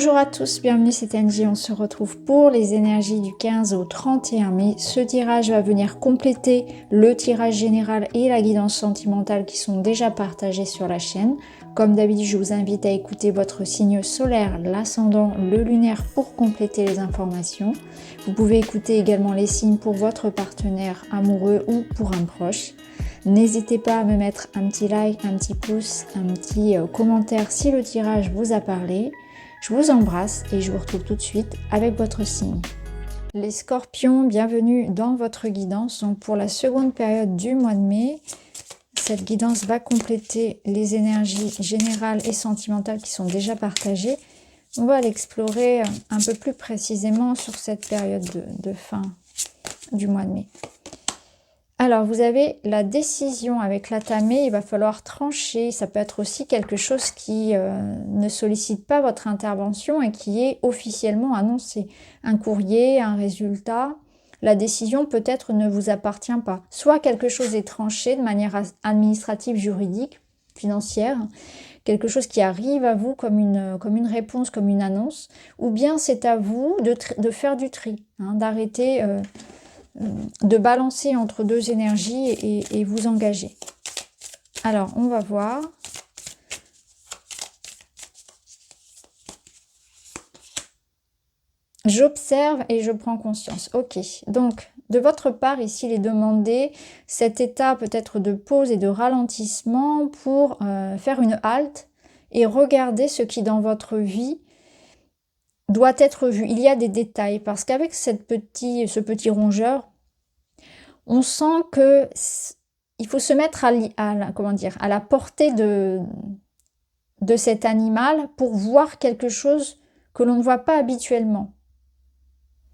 Bonjour à tous, bienvenue, c'est Angie. On se retrouve pour les énergies du 15 au 31 mai. Ce tirage va venir compléter le tirage général et la guidance sentimentale qui sont déjà partagés sur la chaîne. Comme d'habitude, je vous invite à écouter votre signe solaire, l'ascendant, le lunaire pour compléter les informations. Vous pouvez écouter également les signes pour votre partenaire amoureux ou pour un proche. N'hésitez pas à me mettre un petit like, un petit pouce, un petit commentaire si le tirage vous a parlé. Je vous embrasse et je vous retrouve tout de suite avec votre signe. Les scorpions, bienvenue dans votre guidance. Donc pour la seconde période du mois de mai, cette guidance va compléter les énergies générales et sentimentales qui sont déjà partagées. On va l'explorer un peu plus précisément sur cette période de fin du mois de mai. Alors, vous avez la décision avec la tamée, il va falloir trancher. Ça peut être aussi quelque chose qui ne sollicite pas votre intervention et qui est officiellement annoncé. Un courrier, un résultat. La décision peut-être ne vous appartient pas. Soit quelque chose est tranché de manière administrative, juridique, financière, quelque chose qui arrive à vous comme une réponse, comme une annonce, ou bien c'est à vous de faire du tri, hein, d'arrêter... de balancer entre deux énergies et vous engager. Alors, on va voir. J'observe et je prends conscience. Ok, donc de votre part, ici, il est demandé cet état peut-être de pause et de ralentissement pour faire une halte et regarder ce qui dans votre vie doit être vu. Il y a des détails parce qu'avec ce petit rongeur, on sent que il faut se mettre à la portée de cet animal pour voir quelque chose que l'on ne voit pas habituellement.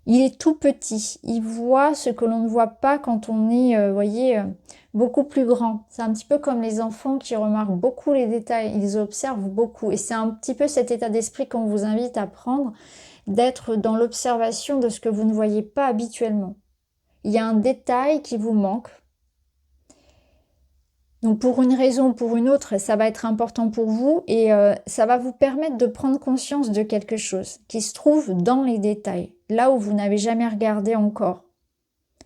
Il est tout petit, il voit ce que l'on ne voit pas quand on est, voyez, beaucoup plus grand. C'est un petit peu comme les enfants qui remarquent beaucoup les détails, ils observent beaucoup. Et c'est un petit peu cet état d'esprit qu'on vous invite à prendre, d'être dans l'observation de ce que vous ne voyez pas habituellement. Il y a un détail qui vous manque. Donc pour une raison ou pour une autre, ça va être important pour vous et ça va vous permettre de prendre conscience de quelque chose qui se trouve dans les détails, là où vous n'avez jamais regardé encore.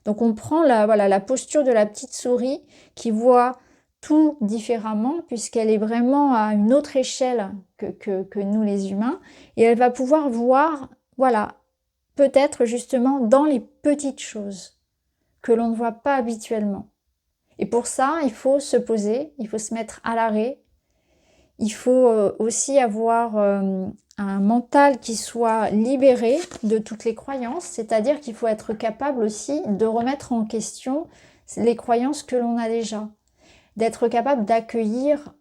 Donc on prend la posture de la petite souris qui voit tout différemment puisqu'elle est vraiment à une autre échelle que nous les humains et elle va pouvoir voir, voilà, peut-être justement dans les petites choses que l'on ne voit pas habituellement. Et pour ça, il faut se poser, il faut se mettre à l'arrêt. Il faut aussi avoir un mental qui soit libéré de toutes les croyances, c'est-à-dire qu'il faut être capable aussi de remettre en question les croyances que l'on a déjà, d'être capable d'accueillir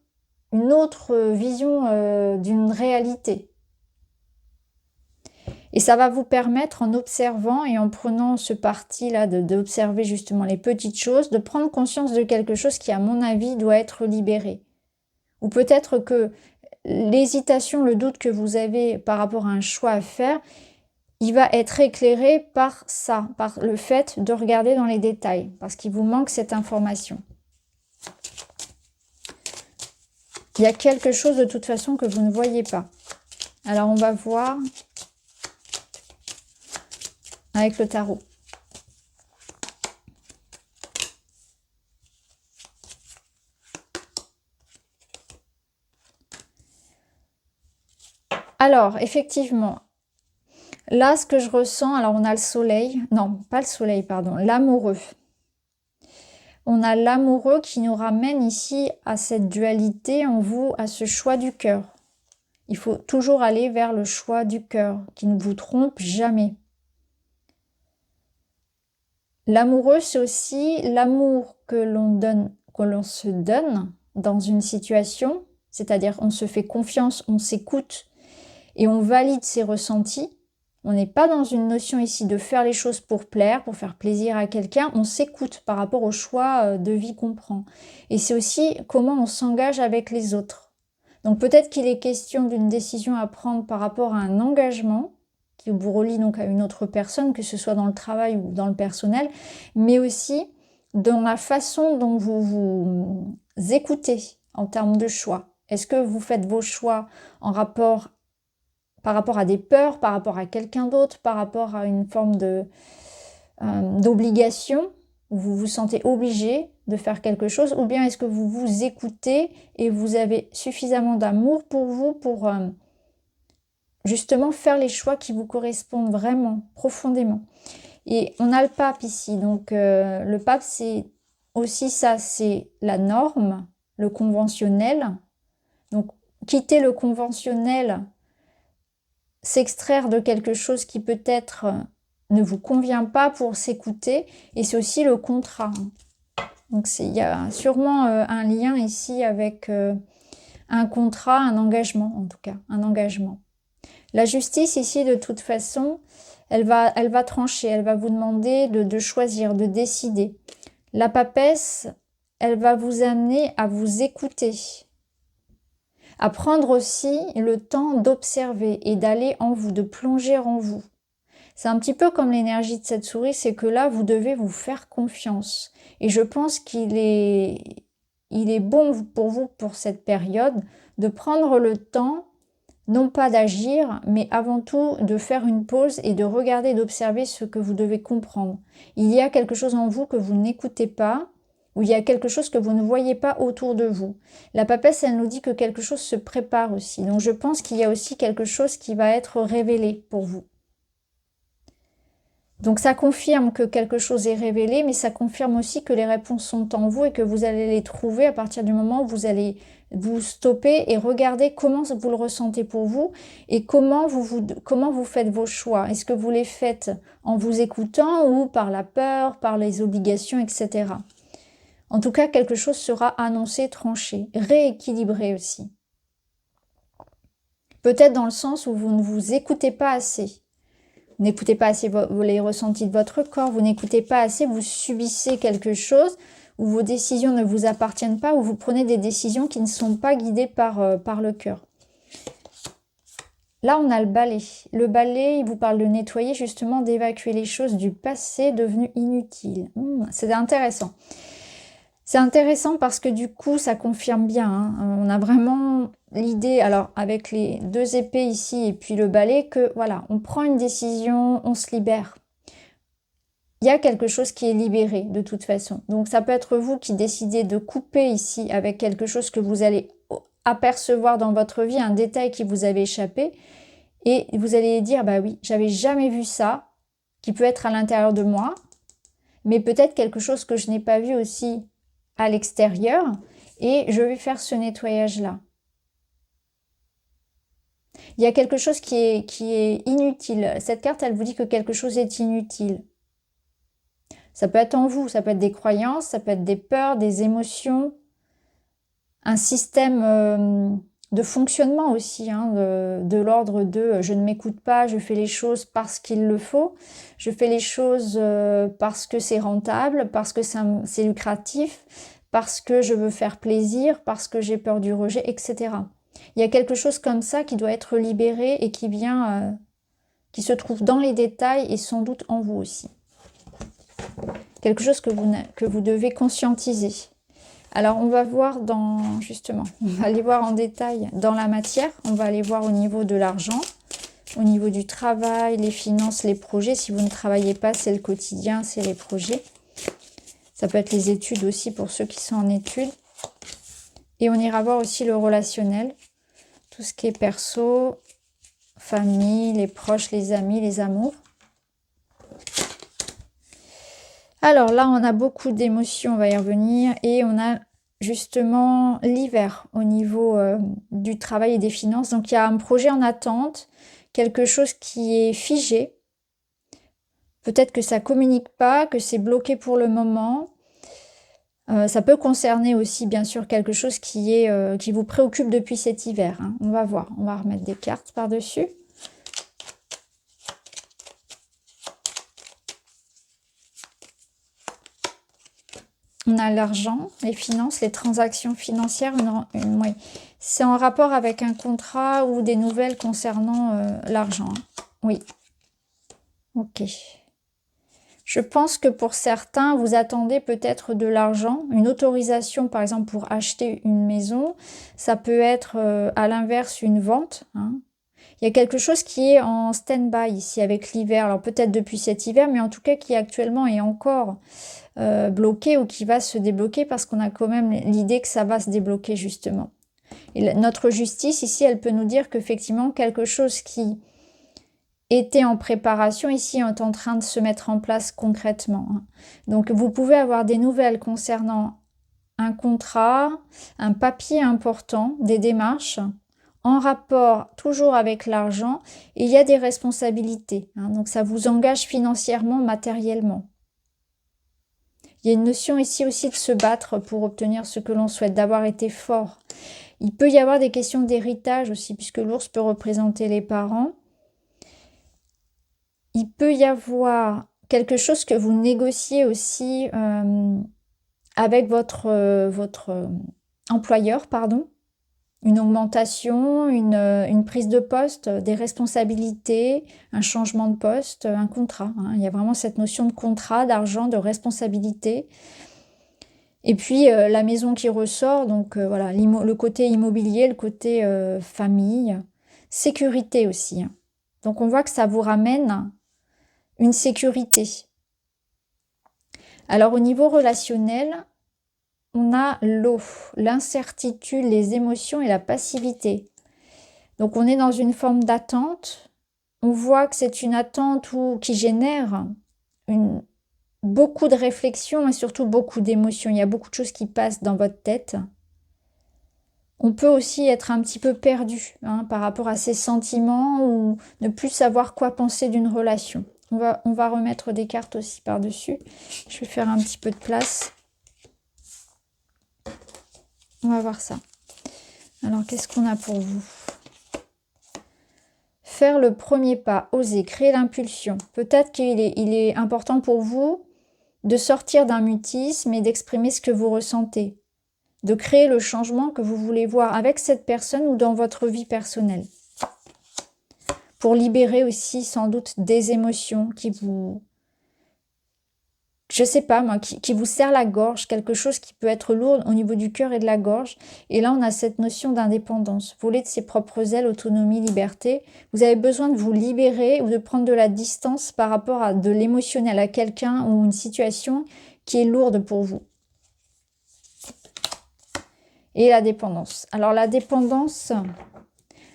une autre vision d'une réalité. Et ça va vous permettre, en observant et en prenant ce parti-là d'observer justement les petites choses, de prendre conscience de quelque chose qui, à mon avis, doit être libéré. Ou peut-être que l'hésitation, le doute que vous avez par rapport à un choix à faire, il va être éclairé par ça, par le fait de regarder dans les détails, parce qu'il vous manque cette information. Il y a quelque chose de toute façon que vous ne voyez pas. Alors on va voir avec le tarot. Alors, effectivement, là, ce que je ressens, alors on a le soleil, non, pas le soleil, pardon, l'amoureux. On a l'amoureux qui nous ramène ici à cette dualité en vous, à ce choix du cœur. Il faut toujours aller vers le choix du cœur, qui ne vous trompe jamais. L'amoureux, c'est aussi l'amour que l'on se donne dans une situation, c'est-à-dire on se fait confiance, on s'écoute et on valide ses ressentis. On n'est pas dans une notion ici de faire les choses pour plaire, pour faire plaisir à quelqu'un. On s'écoute par rapport au choix de vie qu'on prend. Et c'est aussi comment on s'engage avec les autres. Donc peut-être qu'il est question d'une décision à prendre par rapport à un engagement qui vous relie donc à une autre personne, que ce soit dans le travail ou dans le personnel, mais aussi dans la façon dont vous vous écoutez en termes de choix. Est-ce que vous faites vos choix en rapport par rapport à des peurs, par rapport à quelqu'un d'autre, par rapport à une forme d'obligation, où vous vous sentez obligé de faire quelque chose, ou bien est-ce que vous vous écoutez et vous avez suffisamment d'amour pour vous pour justement faire les choix qui vous correspondent vraiment, profondément. Et on a le pape ici, donc le pape c'est aussi ça, c'est la norme, le conventionnel. Donc quitter le conventionnel, s'extraire de quelque chose qui peut-être ne vous convient pas pour s'écouter, et c'est aussi le contrat. Donc il y a sûrement un lien ici avec un contrat, un engagement en tout cas, un engagement. La justice ici de toute façon, elle va trancher, elle va vous demander de choisir, de décider. La papesse, elle va vous amener à vous écouter, à prendre aussi le temps d'observer et d'aller en vous, de plonger en vous. C'est un petit peu comme l'énergie de cette souris, c'est que là, vous devez vous faire confiance. Et je pense qu'il est bon pour vous, pour cette période, de prendre le temps, non pas d'agir, mais avant tout de faire une pause et de regarder, d'observer ce que vous devez comprendre. Il y a quelque chose en vous que vous n'écoutez pas, ou il y a quelque chose que vous ne voyez pas autour de vous. La papesse, elle nous dit que quelque chose se prépare aussi. Donc je pense qu'il y a aussi quelque chose qui va être révélé pour vous. Donc ça confirme que quelque chose est révélé, mais ça confirme aussi que les réponses sont en vous et que vous allez les trouver à partir du moment où vous allez vous stopper et regarder comment vous le ressentez pour vous et comment vous faites vos choix. Est-ce que vous les faites en vous écoutant ou par la peur, par les obligations, etc. En tout cas, quelque chose sera annoncé, tranché, rééquilibré aussi. Peut-être dans le sens où vous ne vous écoutez pas assez. Vous n'écoutez pas assez les ressentis de votre corps, vous n'écoutez pas assez, vous subissez quelque chose où vos décisions ne vous appartiennent pas, où vous prenez des décisions qui ne sont pas guidées par le cœur. Là, on a le balai. Le balai, il vous parle de nettoyer, justement, d'évacuer les choses du passé devenues inutiles. C'est intéressant. C'est intéressant parce que du coup, ça confirme bien. Hein. On a vraiment l'idée, alors avec les deux épées ici et puis le balai, que voilà, on prend une décision, on se libère. Il y a quelque chose qui est libéré de toute façon. Donc ça peut être vous qui décidez de couper ici avec quelque chose que vous allez apercevoir dans votre vie, un détail qui vous avait échappé. Et vous allez dire, bah oui, j'avais jamais vu ça, qui peut être à l'intérieur de moi, mais peut-être quelque chose que je n'ai pas vu aussi à l'extérieur, et je vais faire ce nettoyage-là. Il y a quelque chose qui est inutile. Cette carte, elle vous dit que quelque chose est inutile. Ça peut être en vous, ça peut être des croyances, ça peut être des peurs, des émotions, un système de fonctionnement aussi, hein, de l'ordre de je ne m'écoute pas, je fais les choses parce qu'il le faut, je fais les choses parce que c'est rentable, parce que c'est lucratif, parce que je veux faire plaisir, parce que j'ai peur du rejet, etc. Il y a quelque chose comme ça qui doit être libéré et qui vient, qui se trouve dans les détails et sans doute en vous aussi. Quelque chose que vous devez conscientiser. Alors, on va voir justement, on va aller voir en détail dans la matière. On va aller voir au niveau de l'argent, au niveau du travail, les finances, les projets. Si vous ne travaillez pas, c'est le quotidien, c'est les projets. Ça peut être les études aussi pour ceux qui sont en études. Et on ira voir aussi le relationnel, tout ce qui est perso, famille, les proches, les amis, les amours. Alors là, on a beaucoup d'émotions, on va y revenir, et on a justement l'hiver au niveau du travail et des finances. Donc il y a un projet en attente, quelque chose qui est figé. Peut-être que ça ne communique pas, que c'est bloqué pour le moment. Ça peut concerner aussi bien sûr quelque chose qui vous préoccupe depuis cet hiver. Hein. On va voir, on va remettre des cartes par-dessus. On a l'argent, les finances, les transactions financières. Oui. C'est en rapport avec un contrat ou des nouvelles concernant l'argent. Hein. Oui. Ok. Je pense que pour certains, vous attendez peut-être de l'argent, une autorisation par exemple pour acheter une maison. Ça peut être à l'inverse une vente. Hein. Il y a quelque chose qui est en stand-by ici avec l'hiver. Alors peut-être depuis cet hiver, mais en tout cas qui actuellement est encore bloqué ou qui va se débloquer parce qu'on a quand même l'idée que ça va se débloquer justement. Et notre justice ici, elle peut nous dire qu'effectivement quelque chose qui était en préparation ici est en train de se mettre en place concrètement. Donc vous pouvez avoir des nouvelles concernant un contrat, un papier important, des démarches en rapport toujours avec l'argent, et il y a des responsabilités. Donc ça vous engage financièrement, matériellement. Il y a une notion ici aussi de se battre pour obtenir ce que l'on souhaite, d'avoir été fort. Il peut y avoir des questions d'héritage aussi, puisque l'ours peut représenter les parents. Il peut y avoir quelque chose que vous négociez aussi avec votre employeur, pardon. Une augmentation, une prise de poste, des responsabilités, un changement de poste, un contrat. Il y a vraiment cette notion de contrat, d'argent, de responsabilité. Et puis la maison qui ressort, donc voilà, le côté immobilier, le côté famille, sécurité aussi. Donc on voit que ça vous ramène une sécurité. Alors au niveau relationnel, on a l'eau, l'incertitude, les émotions et la passivité. Donc on est dans une forme d'attente. On voit que c'est une attente qui génère beaucoup de réflexion et surtout beaucoup d'émotions. Il y a beaucoup de choses qui passent dans votre tête. On peut aussi être un petit peu perdu par rapport à ses sentiments ou ne plus savoir quoi penser d'une relation. On va remettre des cartes aussi par-dessus. Je vais faire un petit peu de place. On va voir ça. Alors, qu'est-ce qu'on a pour vous? Faire le premier pas, oser, créer l'impulsion. Peut-être qu'il est important pour vous de sortir d'un mutisme et d'exprimer ce que vous ressentez. De créer le changement que vous voulez voir avec cette personne ou dans votre vie personnelle. Pour libérer aussi sans doute des émotions qui vous... Je sais pas moi, qui vous serre la gorge, quelque chose qui peut être lourd au niveau du cœur et de la gorge. Et là, on a cette notion d'indépendance. Voler de ses propres ailes, autonomie, liberté. Vous avez besoin de vous libérer ou de prendre de la distance par rapport à de l'émotionnel, à quelqu'un ou une situation qui est lourde pour vous. Et la dépendance. Alors la dépendance,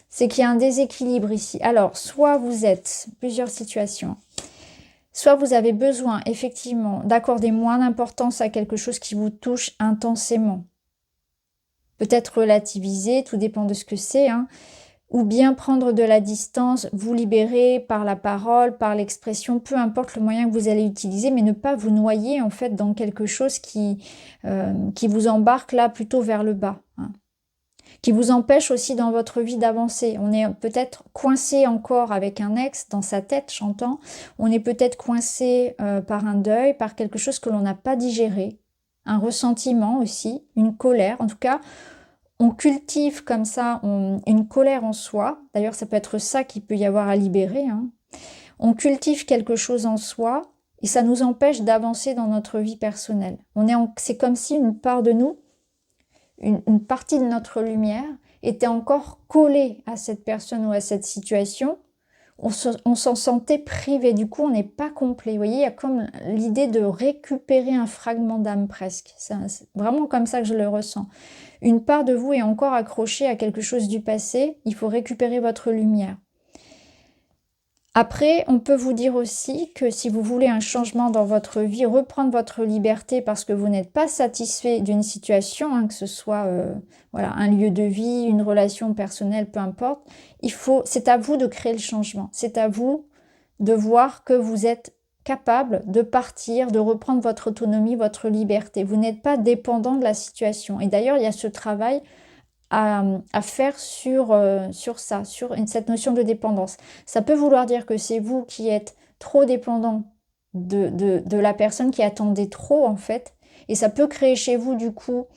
c'est qu'il y a un déséquilibre ici. Alors, soit vous êtes, plusieurs situations, soit vous avez besoin effectivement d'accorder moins d'importance à quelque chose qui vous touche intensément. Peut-être relativiser, tout dépend de ce que c'est, ou bien prendre de la distance, vous libérer par la parole, par l'expression, peu importe le moyen que vous allez utiliser, mais ne pas vous noyer en fait dans quelque chose qui vous embarque là plutôt vers le bas. Qui vous empêche aussi dans votre vie d'avancer. On est peut-être coincé encore avec un ex dans sa tête, j'entends. On est peut-être coincé par un deuil, par quelque chose que l'on n'a pas digéré. Un ressentiment aussi, une colère. En tout cas, on cultive comme ça une colère en soi. D'ailleurs, ça peut être ça qu'il peut y avoir à libérer. On cultive quelque chose en soi et ça nous empêche d'avancer dans notre vie personnelle. C'est comme si une part de nous, une partie de notre lumière était encore collée à cette personne ou à cette situation. On s'en sentait privé, du coup on n'est pas complet. Vous voyez, il y a comme l'idée de récupérer un fragment d'âme presque. C'est vraiment comme ça que je le ressens. Une part de vous est encore accrochée à quelque chose du passé, il faut récupérer votre lumière. Après, on peut vous dire aussi que si vous voulez un changement dans votre vie, reprendre votre liberté parce que vous n'êtes pas satisfait d'une situation, que ce soit voilà, un lieu de vie, une relation personnelle, peu importe, c'est à vous de créer le changement. C'est à vous de voir que vous êtes capable de partir, de reprendre votre autonomie, votre liberté. Vous n'êtes pas dépendant de la situation. Et d'ailleurs, il y a ce travail à faire sur ça, sur cette notion de dépendance. Ça peut vouloir dire que c'est vous qui êtes trop dépendant de la personne qui attendait trop en fait, et ça peut créer chez vous du coup,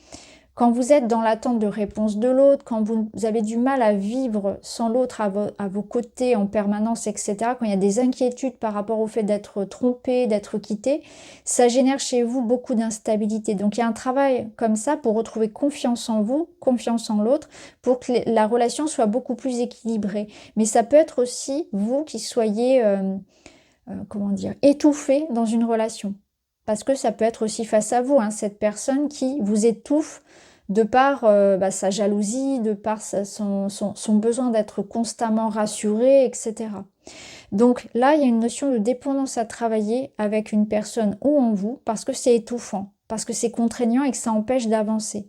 Quand vous êtes dans l'attente de réponse de l'autre, quand vous avez du mal à vivre sans l'autre à vos côtés en permanence, etc., quand il y a des inquiétudes par rapport au fait d'être trompé, d'être quitté, ça génère chez vous beaucoup d'instabilité. Donc il y a un travail comme ça pour retrouver confiance en vous, confiance en l'autre, pour que la relation soit beaucoup plus équilibrée. Mais ça peut être aussi vous qui soyez, comment dire, étouffé dans une relation. Parce que ça peut être aussi face à vous, hein, cette personne qui vous étouffe de par sa jalousie, de par son besoin d'être constamment rassuré, etc. Donc là, il y a une notion de dépendance à travailler avec une personne ou en vous, parce que c'est étouffant, parce que c'est contraignant et que ça empêche d'avancer.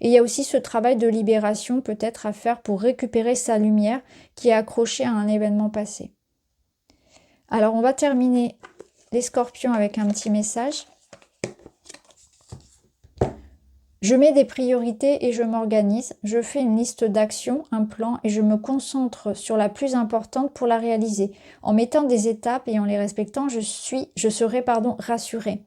Et il y a aussi ce travail de libération peut-être à faire pour récupérer sa lumière qui est accrochée à un événement passé. Alors on va terminer les scorpions avec un petit message. Je mets des priorités et je m'organise. Je fais une liste d'actions, un plan et je me concentre sur la plus importante pour la réaliser. En mettant des étapes et en les respectant, je serai rassurée.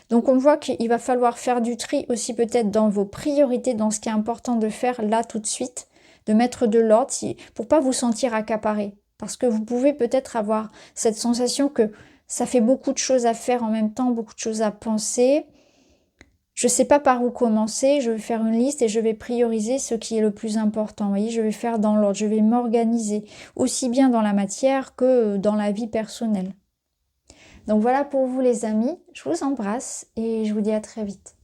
Donc on voit qu'il va falloir faire du tri aussi peut-être dans vos priorités, dans ce qui est important de faire là tout de suite, de mettre de l'ordre pour pas vous sentir accaparé. Parce que vous pouvez peut-être avoir cette sensation que ça fait beaucoup de choses à faire en même temps, beaucoup de choses à penser. Je ne sais pas par où commencer, je vais faire une liste et je vais prioriser ce qui est le plus important. Vous voyez, je vais faire dans l'ordre, je vais m'organiser, aussi bien dans la matière que dans la vie personnelle. Donc voilà pour vous les amis, je vous embrasse et je vous dis à très vite.